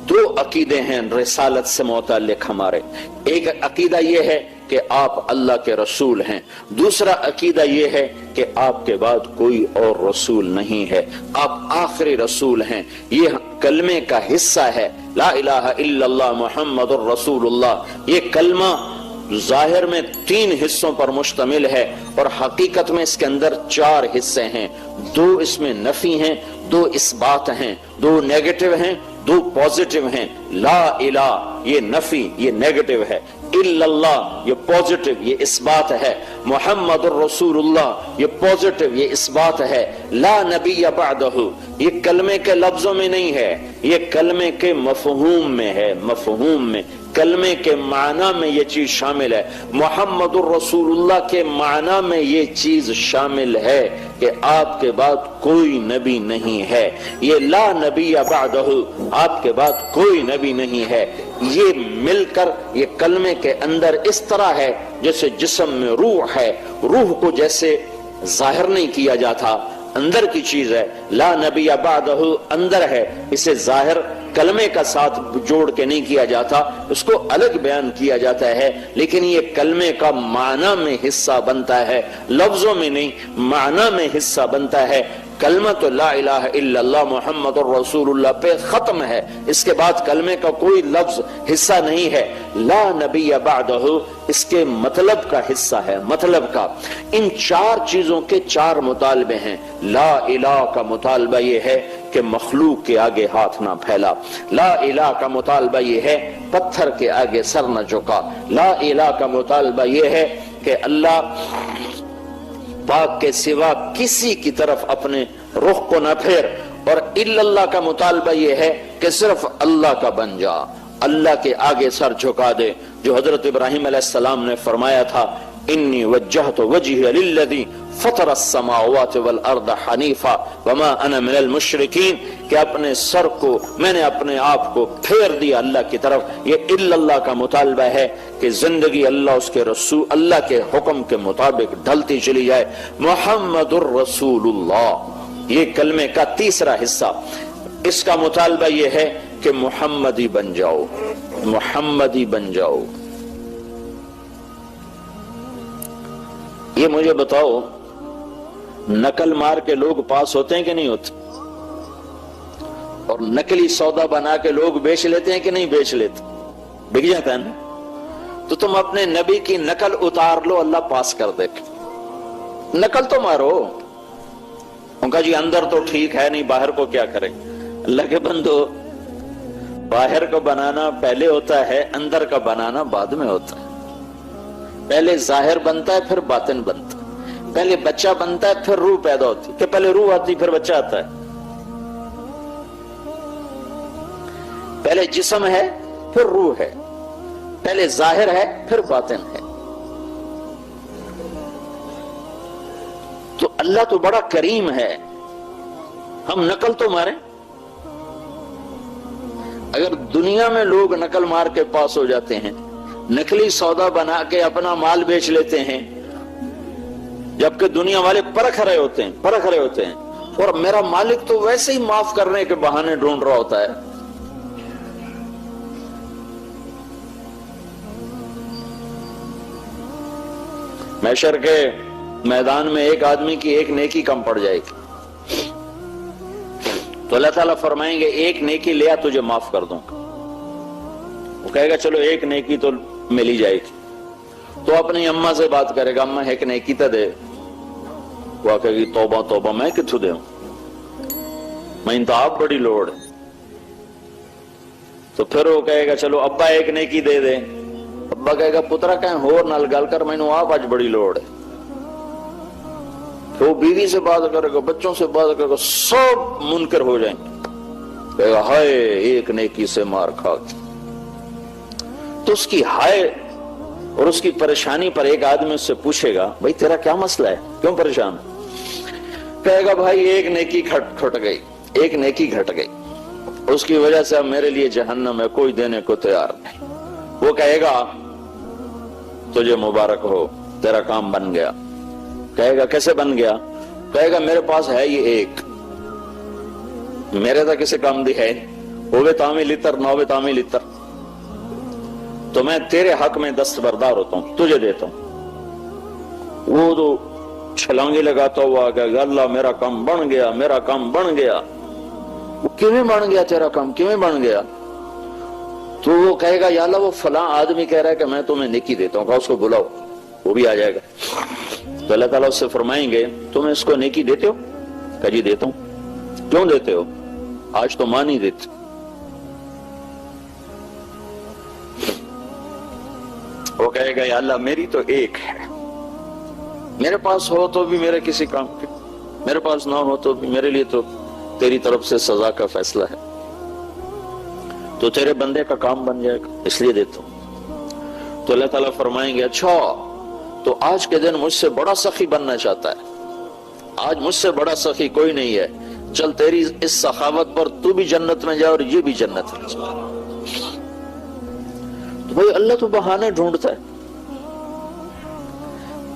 دو عقیدے ہیں رسالت سے متعلق ہمارے. ایک عقیدہ یہ ہے کہ آپ اللہ کے رسول ہیں، دوسرا عقیدہ یہ ہے کہ آپ کے بعد کوئی اور رسول نہیں ہے، آپ آخری رسول ہیں. یہ کلمے کا حصہ ہے لا الہ الا اللہ محمد الرسول اللہ. یہ کلمہ ظاہر میں 3 حصوں پر مشتمل ہے اور حقیقت میں اس کے اندر 4 حصے ہیں. 2 اس میں نفی ہیں، 2 اثبات ہیں، 2 نیگیٹو ہیں، 2 پوزیٹو ہیں. لا الہ یہ نفی، یہ نیگیٹو ہے. الا اللہ یہ پوزیٹو، یہ اثبات ہے. محمد الرسول اللہ یہ پوزیٹو، یہ اثبات ہے. لا نبی بعدہ یہ کلمے کے لفظوں میں نہیں ہے، یہ کلمے کے مفہوم میں ہے. مفہوم میں، کلمے کے معنی میں یہ چیز شامل ہے. محمد الرسول اللہ کے معنی میں یہ چیز شامل ہے کہ آپ کے بعد کوئی نبی نہیں ہے. یہ لا نبی بعدہ آپ کے بعد کوئی نبی نہیں ہے. یہ مل کر یہ کلمے کے اندر اس طرح ہے جیسے جسم میں روح ہے. روح کو جیسے ظاہر نہیں کیا جاتا، اندر کی چیز ہے. لا نبی بعدہ اندر ہے، اسے ظاہر کلمے کا ساتھ جوڑ کے نہیں کیا جاتا، اس کو الگ بیان کیا جاتا ہے. لیکن یہ کلمے کا معنی میں حصہ بنتا ہے، لفظوں میں نہیں، معنی میں حصہ بنتا ہے. کلمہ تو لا الہ الا اللہ محمد الرسول اللہ پہ ختم ہے، اس کے بعد کلمے کا کوئی لفظ حصہ نہیں ہے. لا نبی بعدہ اس کے مطلب کا حصہ ہے، مطلب کا. ان 4 چیزوں کے 4 مطالبے ہیں. لا الہ کا مطالبہ یہ ہے کہ مخلوق کے آگے ہاتھ نہ پھیلا. لا الہ کا مطالبہ یہ ہے پتھر کے آگے سر نہ جھکا. لا الہ کا مطالبہ یہ ہے کہ اللہ پاک کے سوا کسی کی طرف اپنے رخ کو نہ پھیر. اور الا اللہ کا مطالبہ یہ ہے کہ صرف اللہ کا بن جا، اللہ کے آگے سر جھکا دے. جو حضرت ابراہیم علیہ السلام نے فرمایا تھا انی وجہت وجہی للذی فطر السماوات والارض حنیفا وما انا من المشرکین، کہ اپنے سر کو میں نے اپنے آپ کو پھیر دیا اللہ کی طرف. یہ الا اللہ کا مطالبہ ہے کہ زندگی اللہ اس کے رسول اللہ کے حکم کے مطابق ڈھلتی چلی جائے. محمد الرسول اللہ یہ کلمے کا تیسرا حصہ. اس کا مطالبہ یہ ہے کہ محمدی بن جاؤ، محمدی بن جاؤ. یہ مجھے بتاؤ نقل مار کے لوگ پاس ہوتے ہیں کہ نہیں ہوتے؟ اور نقلی سودا بنا کے لوگ بیچ لیتے ہیں کہ نہیں بیچ لیتے؟ بک جاتا ہے نا. تو تم اپنے نبی کی نقل اتار لو، اللہ پاس کر دے. نقل تو مارو. ان کا جی اندر تو ٹھیک ہے نہیں، باہر کو کیا کریں؟ اللہ کے بندو، باہر کو بنانا پہلے ہوتا ہے، اندر کا بنانا بعد میں ہوتا ہے. پہلے ظاہر بنتا ہے پھر باطن بنتا ہے. پہلے بچہ بنتا ہے پھر روح پیدا ہوتی ہے، کہ پہلے روح آتی پھر بچہ آتا ہے. پہلے جسم ہے پھر روح ہے، پہلے ظاہر ہے پھر باطن ہے. تو اللہ تو بڑا کریم ہے. ہم نقل تو ماریں. اگر دنیا میں لوگ نقل مار کے پاس ہو جاتے ہیں، نقلی سودا بنا کے اپنا مال بیچ لیتے ہیں، جبکہ دنیا والے پرکھ رہے ہوتے ہیں اور میرا مالک تو ویسے ہی معاف کرنے کے بہانے ڈھونڈ رہا ہوتا ہے. محشر کے میدان میں ایک آدمی کی ایک نیکی کم پڑ جائے گی تو اللہ تعالیٰ فرمائیں گے ایک نیکی لیا تجھے معاف کر دوں. وہ کہے گا چلو ایک نیکی تو مل ہی جائے گی. تو اپنی اماں سے بات کرے گا، اماں ایک نیکی تو دے. وہ کہے گی توبہ توبہ میں کتھوں دے ہوں، میں تو آپ بڑی لوڑ ہے. تو پھر وہ کہے گا چلو ابا ایک نیکی دے دے. ابا کہے گا پترا کہیں ہور نال گل کر، میں نے آپ آج بڑی لوڑ ہے. تو بیوی سے بات کرے گا، بچوں سے بات کرے گا، سب منکر ہو جائیں گے. کہے گا ہائے ایک نیکی سے مار کھا. تو اس کی ہائے اور اس کی پریشانی پر ایک آدمی اس سے پوچھے گا بھائی تیرا کیا مسئلہ ہے، کیوں پریشان؟ کہے گا بھائی ایک نیکی کھٹ گئی، ایک نیکی گھٹ گئی، اس کی وجہ سے اب میرے لیے جہنم ہے، کوئی دینے کو تیار نہیں. وہ کہے گا تجھے مبارک ہو، تیرا کام بن گیا. کہے گا کیسے بن گیا؟ کہے گا میرے پاس ہے یہ ایک، میرے تو کسی کام دی ہے، ہوئے تامی لیتر نہ ہوئے تامی لیتر، تو میں تیرے حق میں دستبردار ہوتا ہوں، تجھے دیتا ہوں۔ وہ تو چھلانگی لگاتا ہوا کہ اللہ میرا کام بن گیا، میرا کام بن گیا۔ وہ کیویں بن گیا تیرا کام، کیویں بن گیا؟ تو وہ کہے گا یا اللہ وہ فلاں آدمی کہہ رہا ہے کہ میں تمہیں نیکی دیتا ہوں، کہا اس کو بلاؤ، وہ بھی آ جائے گا۔ تو اللہ تعالیٰ اس سے فرمائیں گے تم اس کو نیکی دیتے ہو؟ کہا جی دیتا ہوں۔ کیوں دیتے ہو؟ آج تو ماں نہیں دیتی۔ وہ کہے گا یا اللہ میری تو ایک ہے، میرے پاس ہو تو بھی میرے کسی کام کی، میرے پاس نہ ہو تو بھی میرے لیے تو تیری طرف سے سزا کا فیصلہ ہے، تو تیرے بندے کا کام بن جائے گا، اس لیے دیتا ہوں۔ تو اللہ تعالیٰ فرمائیں گے اچھا تو آج کے دن مجھ سے بڑا سخی بننا چاہتا ہے، آج مجھ سے بڑا سخی کوئی نہیں ہے، چل تیری اس سخاوت پر تو بھی جنت میں جائے اور یہ بھی جنت میں جائے۔ تو بھائی اللہ تو بہانے ڈھونڈتا ہے،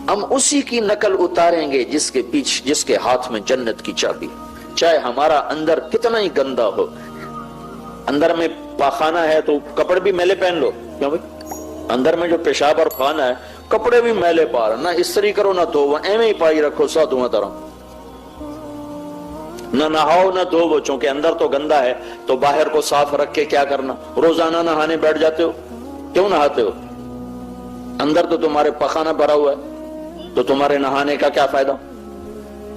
ہم اسی کی نقل اتاریں گے جس کے ہاتھ میں جنت کی چابی، چاہے ہمارا اندر کتنا ہی گندا ہو۔ اندر میں پاخانہ ہے تو کپڑے بھی میلے پہن لو، کیوں بھائی؟ اندر میں جو پیشاب اور خانہ ہے کپڑے بھی میلے پار، نہ استری کرو نہ دھوو، ایویں ہی پائی رکھو ساتھوں طرح، نہ نہاؤ نہ دھوو، چونکہ اندر تو گندا ہے تو باہر کو صاف رکھ کے کیا کرنا؟ روزانہ نہانے بیٹھ جاتے ہو، کیوں نہاتے ہو؟ اندر تو تمہارے پخانہ بھرا ہوا ہے تو تمہارے نہانے کا کیا فائدہ؟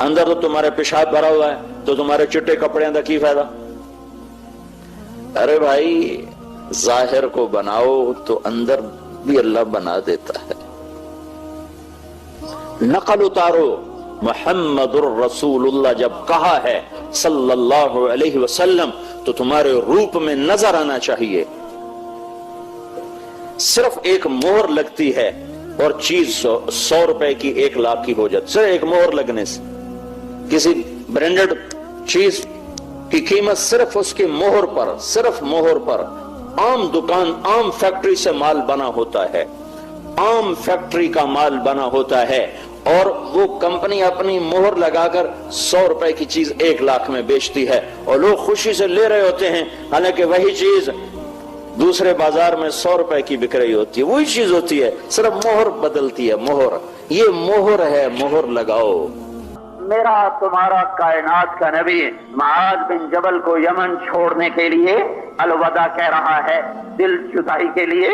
اندر تو تمہارے پیشاب بھرا ہوا ہے تو تمہارے چٹے کپڑے اندر کی فائدہ؟ ارے بھائی ظاہر کو بناؤ تو اندر بھی اللہ بنا دیتا ہے۔ نقل اتارو، محمد الرسول اللہ جب کہا ہے صلی اللہ علیہ وسلم تو تمہارے روپ میں نظر آنا چاہیے۔ صرف ایک مہر لگتی ہے اور چیز 100 روپے کی 1 لاکھ کی ہو جاتی، صرف ایک مہر لگنے سے۔ کسی برانڈڈ چیز کی قیمت صرف اس کی مہر پر، صرف مہر پر، عام دکان عام فیکٹری سے مال بنا ہوتا ہے، عام فیکٹری کا مال بنا ہوتا ہے، اور وہ کمپنی اپنی مہر لگا کر 100 روپے کی چیز 1 لاکھ میں بیچتی ہے اور لوگ خوشی سے لے رہے ہوتے ہیں، حالانکہ وہی چیز دوسرے بازار میں 100 روپے کی بک رہی ہوتی ہے، وہی چیز ہوتی ہے، صرف مہر بدلتی ہے۔ مہر، یہ مہر ہے، مہر لگاؤ۔
میرا تمہارا کائنات کا نبی معاذ بن جبل کو یمن چھوڑنے کے لیے الوداع کہہ رہا ہے، دل جدائی کے لیے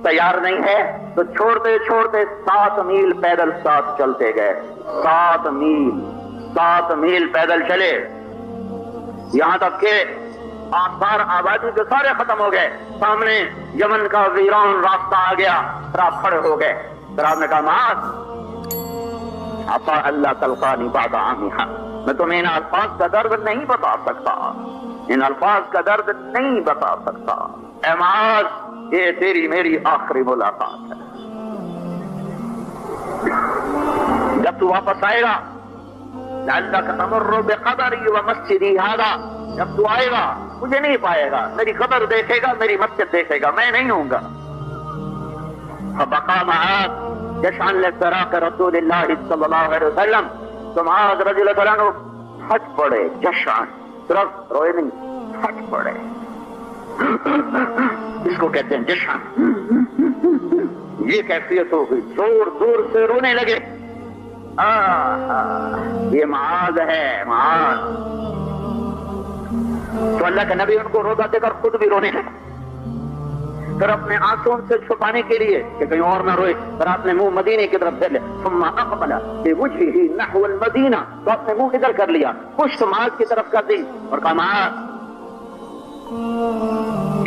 تیار نہیں ہے، تو چھوڑتے چھوڑتے 7 میل پیدل ساتھ چلتے گئے، 7 میل پیدل چلے، یہاں تک کہ آثار آبادی کے سارے ختم ہو گئے، سامنے یمن کا ویران راستہ آ گیا، پھر آپ کھڑے ہو گئے، پھر آپ نے کہا معاذ عطا اللہ تلقانی بعد عامیہ، میں تمہیں ان الفاظ کا درد نہیں بتا سکتا، ان الفاظ کا درد نہیں بتا سکتا، اے معاذ یہ تیری میری آخری ملاقات ہے، جب تو واپس آئے گا لعلک تمر بقبری ومسجدی ھذا، جب تو آئے گا مجھے نہیں پائے گا، میری قبر دیکھے گا، میری مسجد دیکھے گا، میں نہیں ہوں گا۔ فبقى معاذ جشعاً لفراق رسول اللہ صلی اللہ علیہ وسلم، تو معاذ رضی اللہ عنہ پھٹ پڑے، جشعاً صرف روئے نہیں، پھٹ پڑے، اس کو کہتے ہیں جشعاً، یہ کیفیت ہو گئی، زور زور سے رونے لگے۔ یہ معاذ ہے، معاذ۔ تو اللہ کے نبی ان کو روزہ دے کر خود بھی رونے لگے، پھر اپنے آنسوں سے چھپانے کے لیے کہ کہیں اور نہ روئے، پھر آپ نے منہ مدینے کی طرف پھیر لیا، ثم اقبل بوجهه نحو المدینہ، تو اپنے منہ ادھر کر لیا، پشت معاذ کی طرف کر دی اور کہا معاذ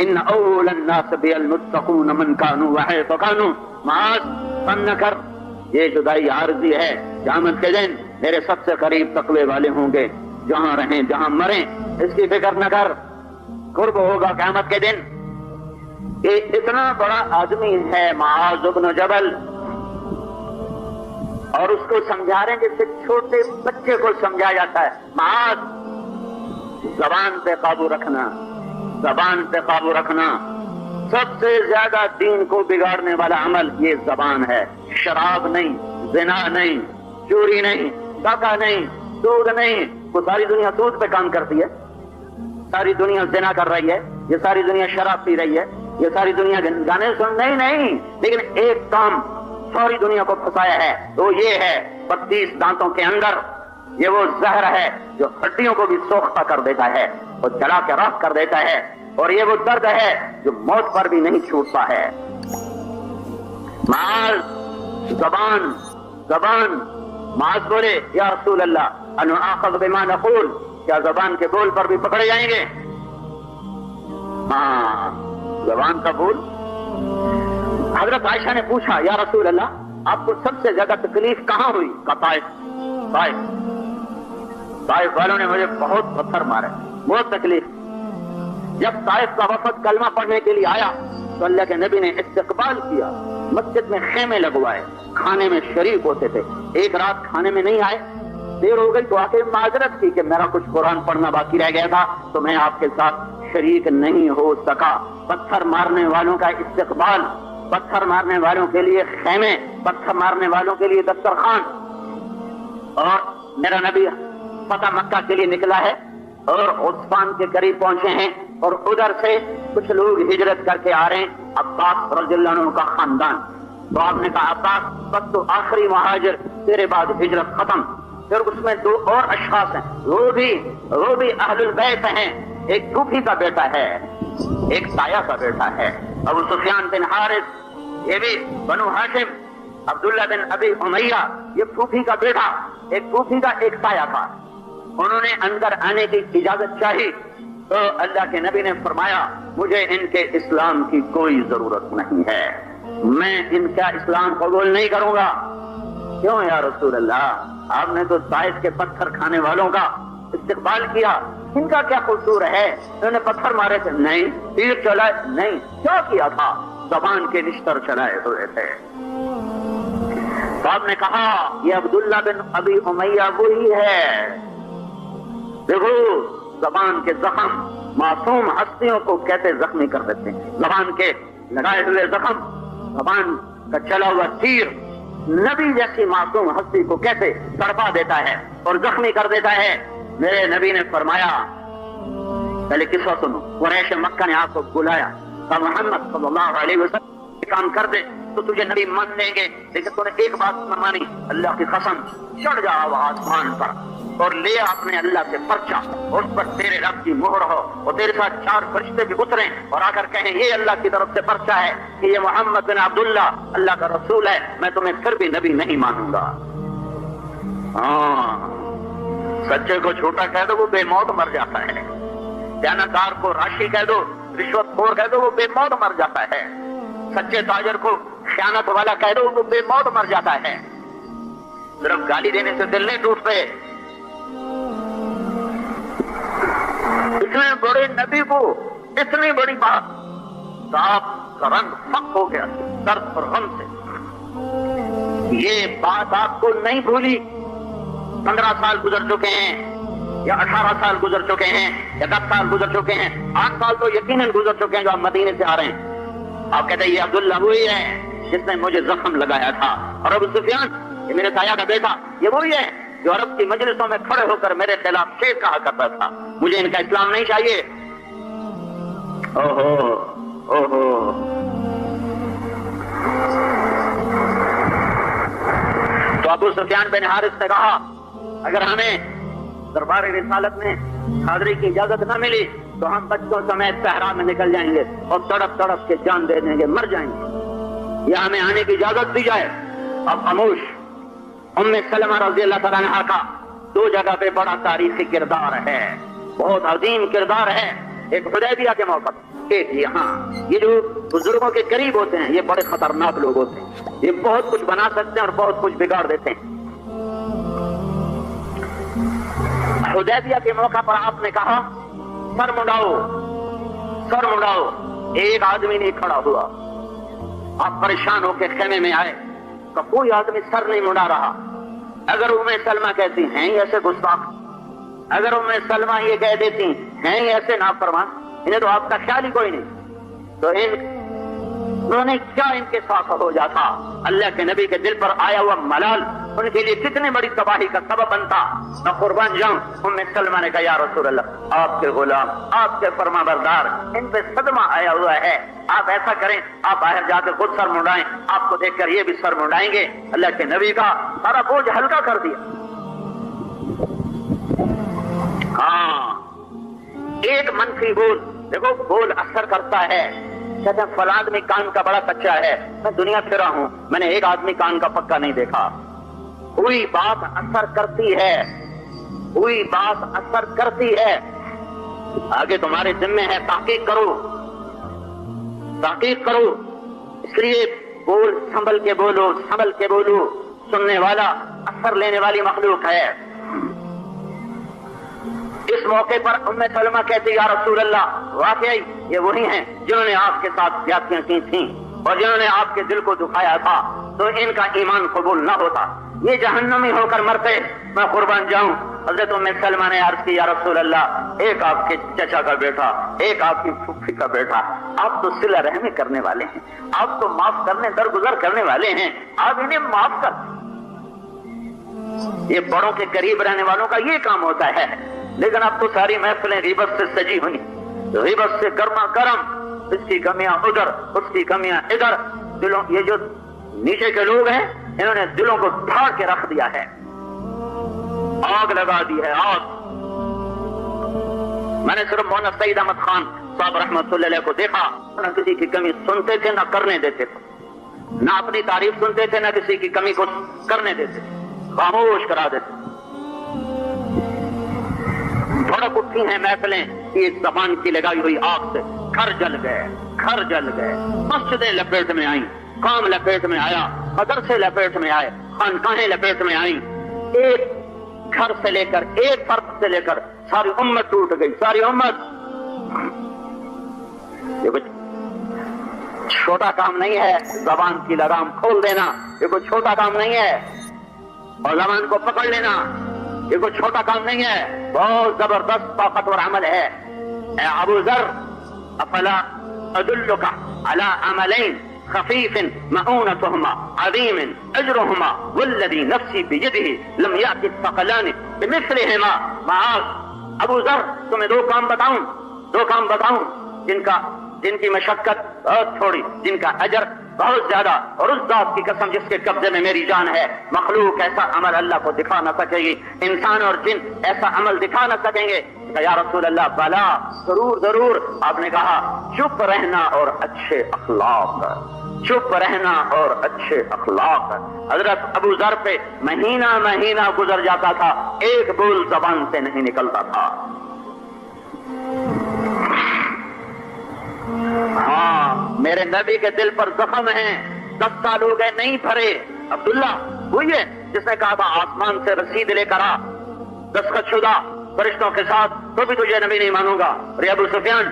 ان اول الناس بالمتقون من كانوا وحيث كانوا، معاذ غم نہ کر، یہ جدائی عارضی ہے، قیامت کے دن میرے سب سے قریب تقوی والے ہوں گے، جہاں رہیں جہاں مریں، اس کی فکر نہ کر، قرب ہوگا قیامت کے دن۔ یہ اتنا بڑا آدمی ہے معاذ بن جبل، اور اس کو سمجھا رہے ہیں جیسے چھوٹے بچے کو سمجھا جاتا ہے، معاذ زبان پہ قابو رکھنا، زبان پہ قابو رکھنا، سب سے زیادہ دین کو بگاڑنے والا عمل یہ زبان ہے، شراب نہیں، زنا نہیں، چوری نہیں، ڈاکہ نہیں، سود نہیں. وہ ساری دنیا سود پہ کام کرتی ہے، ساری دنیا زنا کر رہی ہے، یہ ساری دنیا شراب پی رہی ہے، یہ ساری دنیا گانے سن نہیں، لیکن ایک کام ساری دنیا کو پھنسایا ہے، وہ یہ ہے 32 دانتوں کے اندر یہ وہ زہر ہے جو ہڈیوں کو بھی سوختہ کر دیتا ہے اور جلا کے راکھ کر دیتا ہے، اور یہ وہ درد ہے جو موت پر بھی نہیں چھوٹتا ہے. معاذ زبان معاذ بولے یا رسول اللہ ان آخذ بما نقول، کیا زبان کے بول پر بھی پکڑے جائیں گے؟ ہاں، زبان کا بول. حضرت عائشہ نے پوچھا یا رسول اللہ آپ کو سب سے زیادہ تکلیف کہاں ہوئی؟ طائف والوں نے مجھے بہت پتھر مارے، بہت تکلیف. جب طائف کا وفد کلمہ پڑھنے کے لیے آیا تو اللہ کے نبی نے استقبال کیا، مسجد میں خیمے لگوائے، کھانے میں شریک ہوتے تھے. ایک رات کھانے میں نہیں آئے، دیر ہو گئی تو آ کے معذرت کی کہ میرا کچھ قرآن پڑھنا باقی رہ گیا تھا تو میں آپ کے ساتھ شریک نہیں ہو سکا. پتھر مارنے والوں کا استقبال، پتھر مارنے والوں کے لیے خیمے، پتھر مارنے والوں کے لیے دسترخوان. اور میرا نبی فتح مکہ کے لیے نکلا ہے اور عثمان کے قریب پہنچے ہیں، اور ادھر سے کچھ لوگ ہجرت کر کے آ رہے ہیں، عباس رضی اللہ عنہ کا خاندان. تو آپ نے کہا عباس بس تو آخری مہاجر، تیرے بعد ہجرت ختم. پھر اس میں 2 اور اشخاص ہیں، وہ بھی اہل البیت ہیں. ایک کوفی کا بیٹا ہے، ایک سایہ کا بیٹا ہے، ابو سفیان بن حارث، یہ بھی بنو ہاشم. عبداللہ بن ابی امیہ، یہ کوفی کا بیٹا، ایک کوفی کا ایک سایہ کا. انہوں نے اندر آنے کی اجازت چاہی تو اللہ کے نبی نے فرمایا مجھے ان کے اسلام کی کوئی ضرورت نہیں ہے، میں ان کا اسلام قبول نہیں کروں گا. کیوں یا رسول اللہ؟ آپ نے تو طائف کے پتھر کھانے والوں کا استقبال کیا، ان کا کیا قصور ہے؟ انہوں نے پتھر مارے تھے؟ نہیں. تیر چلائے؟ نہیں. کیا کیا تھا؟ زبان کے نشتر چلائے ہوئے تھے. تو آپ نے کہا یہ عبداللہ بن ابی امیہ وہی ہے. دیکھو زبان کے زخم معصوم ہستیوں کو کیسے زخمی کر دیتے ہیں. زبان کے لگائے ہوئے زخم، زبان کا چلا ہوا تیر نبی جیسی معصوم ہستی کو کیسے تڑپا دیتا ہے اور زخمی کر دیتا ہے. میرے نبی نے فرمایا، پہلے قصہ سنو. قریش مکہ نے آپ کو بلایا، کہا محمد صلی اللہ علیہ وسلم کام کر دے تو تجھے نبی مان لیں گے، لیکن تو نے ایک بات نہ مانی. اللہ کی قسم چڑھ جاؤ آسمان پر اور لے اپنے اللہ سے پرچہ، اس پر تیرے رب کی مہر ہو، اور تیرے ساتھ 4 فرشتے بھی اتریں اور آ کر کہیں یہ اللہ کی طرف سے پرچہ ہے کہ یہ محمد بن عبداللہ اللہ کا رسول ہے، میں تمہیں پھر بھی نبی نہیں مانوں گا. ہاں، سچے کو چھوٹا کہہ دو وہ بے موت مر جاتا ہے، دیانتدار کو راشی کہہ دو، رشوت خور کہہ دو وہ بے موت مر جاتا ہے، سچے تاجر کو خیانت والا کہہ دو وہ بے موت مر جاتا ہے. صرف گالی دینے سے دل نہیں ٹوٹتے. اتنے بڑے نبی کو اتنی بڑی بات، صاحب کا رنگ فق ہو گیا درد اور غم سے. یہ بات آپ کو نہیں بھولی. 15 سال گزر چکے ہیں یا 18 سال گزر چکے ہیں یا 10 سال گزر چکے ہیں، 8 سال تو یقیناً گزر چکے ہیں جو آپ مدینے سے آ رہے ہیں. آپ کہتے ہیں یہ عبداللہ وہی ہے جس نے مجھے زخم لگایا تھا، اور ابو سفیان یہ میرے تایا کا بیٹا یہ وہی ہے جو عرب کی مجلسوں میں کھڑے ہو کر میرے خلاف شیر کہا کرتا تھا. مجھے ان کا اسلام نہیں چاہیے. تو ابو سفیان بن حارث نے کہا اگر ہمیں دربار رسالت میں حاضری کی اجازت نہ ملی تو ہم بچوں سمیت صحرا میں نکل جائیں گے اور تڑپ تڑپ کے جان دے دیں گے، مر جائیں گے، یا ہمیں آنے کی اجازت دی جائے. اب خاموش. ام سلمہ رضی اللہ تعالیٰ عنہا کا 2 جگہ پہ بڑا تاریخی کردار ہے، بہت عظیم کردار ہے. ایک حدیبیہ کے موقع ایک یہاں، یہ جو بزرگوں کے قریب ہوتے ہیں یہ بڑے خطرناک لوگ ہوتے ہیں، یہ بہت کچھ بنا سکتے ہیں اور بہت کچھ بگاڑ دیتے ہیں. حدیبیہ کے موقع پر آپ نے کہا سر مڑاؤ، سر مڑاؤ. ایک آدمی نہیں کھڑا ہوا. آپ پریشان ہو کے خیمے میں آئے تو کوئی آدمی سر نہیں مڑا رہا. اگر ام سلمہ کہتی ہیں یہ ایسے گستاخ، اگر ام سلمہ یہ کہہ دیتی ہیں یہ ایسے نافرمان، انہیں تو آپ کا خیال ہی کوئی نہیں، تو انہوں نے کیا ان کے ساتھ ہو جاتا. اللہ کے نبی کے دل پر آیا ہوا ملال ان کے لیے کتنی بڑی تباہی کا سبب بنتا. میں قربان جاؤں. ام سلمہ نے کہا یا رسول اللہ آپ کے غلام آپ کے فرما بردار ان پہ صدمہ آیا ہوا ہے, آپ ایسا کریں آپ باہر جا کے خود سر منڈائیں, آپ کو دیکھ کر یہ بھی سر منڈائیں گے. اللہ کے نبی کا سارا بوجھ ہلکا کر دیا. ہاں ایک منفی بول, دیکھو بول اثر کرتا ہے. کہتے ہیں فلاں آدمی کان کا بڑا کچا ہے, میں دنیا پھرا ہوں میں نے ایک آدمی کان کا پکا نہیں دیکھا. کوئی بات اثر کرتی ہے, کوئی بات اثر کرتی ہے. آگے تمہارے ذمہ ہے تحقیق کرو, تحقیق کرو. اس لیے بول سنبھل کے بولو, سنبھل کے بولو. سننے والا اثر لینے والی مخلوق ہے. اس موقع پر ام سلمہ کہتی یا رسول اللہ واقعی یہ وہی ہیں جنہوں نے آپ کے ساتھ زیادتیاں کی تھیں اور جنہوں نے آپ کے دل کو دکھایا تھا, تو ان کا ایمان قبول نہ ہوتا, یہ جہنمی ہو کر مرتے. میں قربان جاؤں. حضرت ام سلمہ نے عرض کی یا رسول اللہ ایک آپ کے چچا کا بیٹا, ایک آپ کی پھوپھی کا بیٹا, آپ تو صلہ رحمی کرنے والے ہیں, آپ تو معاف کرنے درگزر کرنے والے ہیں, آپ انہیں معاف کر. یہ بڑوں کے قریب رہنے والوں کا یہ کام ہوتا ہے. لیکن اب تو ساری محفلیں غیبت سے سجی ہوئی, غیبت سے گرما گرم, اس کی کمیاں ادھر اس کی کمیاں ادھر. دلوں یہ جو نیچے کے لوگ ہیں انہوں نے دلوں کو دھاڑ کے رکھ دیا ہے, آگ لگا دی ہے آگ. میں نے صرف مولانا سعید احمد خان صاحب رحمۃ اللہ علیہ کو دیکھا, نہ کسی کی کمی سنتے تھے نہ کرنے دیتے تھے, نہ اپنی تعریف سنتے تھے نہ کسی کی کمی کو کرنے دیتے تھے, خاموش کرا دیتے. بھڑک اٹھی ہیں محفلیں اس زبان کی لگائی ہوئی آگ سے. گھر جل گئے, گھر جل گئے, مسجدیں لپیٹ میں آئیں, کام لپیٹ میں آیا, مدرسے لپیٹ میں آئے, خانقاہیں لپیٹ میں آئیں. ایک گھر سے لے کر ایک فرد سے لے کر ساری امت ٹوٹ گئی, ساری امت. یہ کچھ چھوٹا کام نہیں ہے زبان کی لگام کھول دینا, یہ کوئی چھوٹا کام نہیں ہے. اور زبان کو پکڑ لینا یہ کوئی چھوٹا کام نہیں ہے, بہت زبردست طاقتور عمل ہے. اے ابو ذر افلا ادلک علی عملین خفیف مؤونتهما عظیم اجرهما والذی نفسی بیدہ لم یأت الثقلان بمثلهما. معاذ ابو ذر تمہیں دو کام بتاؤں جن کی مشقت بہت تھوڑی, جن کا اجر بہت زیادہ, اور اس ذات کی قسم جس کے قبضے میں میری جان ہے, مخلوق ایسا عمل اللہ کو دکھا نہ سکے گی, انسان اور جن ایسا عمل دکھا نہ سکیں گے. یا رسول اللہ بلا ضرور ضرور. آپ نے کہا چپ رہنا اور اچھے اخلاق, چپ رہنا اور اچھے اخلاق. حضرت ابو ذر پہ مہینہ مہینہ گزر جاتا تھا, ایک بول زبان سے نہیں نکلتا تھا. ہاں میرے نبی کے دل پر زخم ہیں, 10 سال ہو گئے نہیں بھرے. عبداللہ وہی ہے جس نے کہا تھا آسمان سے رسید لے کر آ, دستخط شدہ فرشتوں کے ساتھ, تو بھی تجھے نبی نہیں مانوں گا. اور ابو سفیان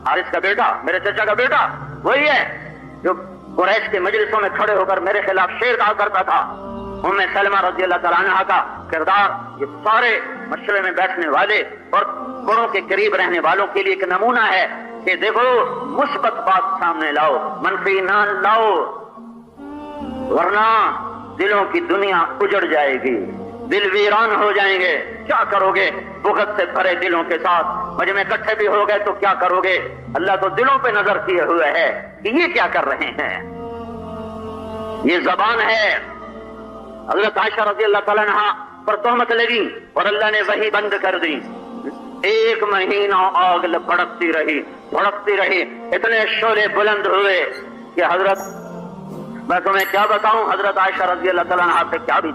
حارث کا بیٹا, میرے چچا کا بیٹا, وہی ہے جو قریش کے مجلسوں میں کھڑے ہو کر میرے خلاف شعر کہا کرتا تھا. ام سلمہ رضی اللہ تعالیٰ عنہا کا کردار یہ سارے مشورے میں بیٹھنے والے اور بڑوں کے قریب رہنے والوں کے لیے ایک نمونہ ہے کہ دیکھو مثبت بات سامنے لاؤ, منفی نہ لاؤ, ورنہ دلوں کی دنیا اجڑ جائے گی, دل ویران ہو جائیں گے. کیا کرو گے بغض سے بھرے دلوں کے ساتھ؟ مجمع اکٹھے بھی ہو گئے تو کیا کرو گے؟ اللہ تو دلوں پہ نظر کیے ہوئے ہے کہ یہ کیا کر رہے ہیں. یہ زبان ہے. حضرت عائشہ رضی اللہ تعالیٰ عنہا پر تہمت لگی اور اللہ نے وحی بند کر دی. 1 مہینہ آگ بھڑکتی رہی, اتنے شعلے بلند ہوئے کہ حضرت, میں تمہیں کیا بتاؤں حضرت عائشہ رضی اللہ تعالیٰ عنہا سے کیا بھی.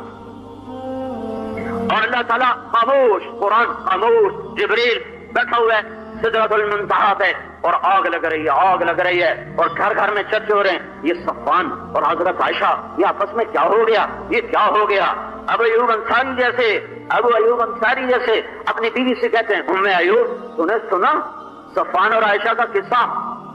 اور اللہ تعالیٰ خاموش, قرآن خاموش, جبریل بیٹھا ہوا ہے سدرۃ المنتہا پہ اور آگ لگ رہی ہے اور گھر گھر میں چرچے ہو رہے ہیں. یہ صفوان اور حضرت عائشہ یہ آپس میں کیا ہو گیا, یہ کیا ہو گیا. ابو ایوب انصاری جیسے اپنی بیوی سے کہتے ہیں ام ایوب تو نے سنا صفوان اور عائشہ کا قصہ؟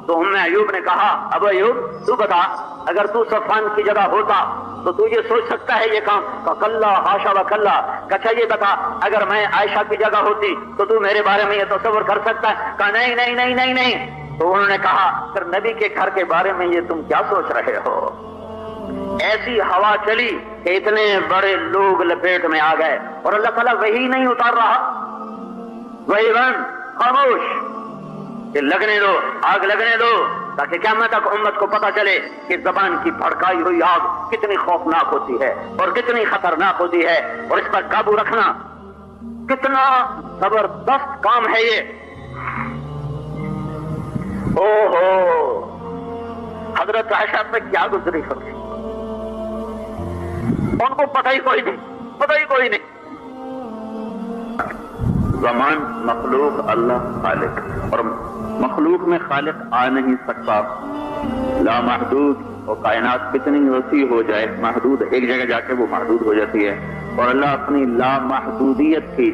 تو ام ایوب نے کہا ابو ایوب تو بتا, اگر تو صفوان کی جگہ ہوتا تو تو یہ سوچ سکتا ہے یہ کام؟ کلا حاشا و کلا. کہا یہ بتا اگر میں عائشہ کی جگہ ہوتی تو تو میرے بارے میں یہ تصور کر سکتا ہے؟ کہا نہیں. تو انہوں نے کہا پھر نبی کے گھر کے بارے میں یہ تم کیا سوچ رہے ہو؟ ایسی ہوا چلی کہ اتنے بڑے لوگ لپیٹ میں آ گئے، اور اللہ تعالیٰ وہی نہیں اتار رہا، وہی بند خاموش کہ لگنے دو، آگ لگنے دو، تاکہ قیامت تک امت کو پتہ چلے کہ زبان کی بھڑکائی ہوئی آگ کتنی خوفناک ہوتی ہے اور کتنی خطرناک ہوتی ہے، اور اس پر قابو رکھنا کتنا زبردست کام ہے یہ۔ او ہو، حضرت عائشہ پہ کیا گزری ہوگی، ان کو پتہ ہی کوئی نہیں، پتہ ہی کوئی نہیں۔ زمان مخلوق، اللہ خالق، اور مخلوق میں خالق آ نہیں سکتا، لامحدود، اور کائنات کتنی وسیع ہو جائے، محدود ایک جگہ جا کے وہ محدود ہو جاتی ہے، اور اللہ اپنی لامحدودیت کی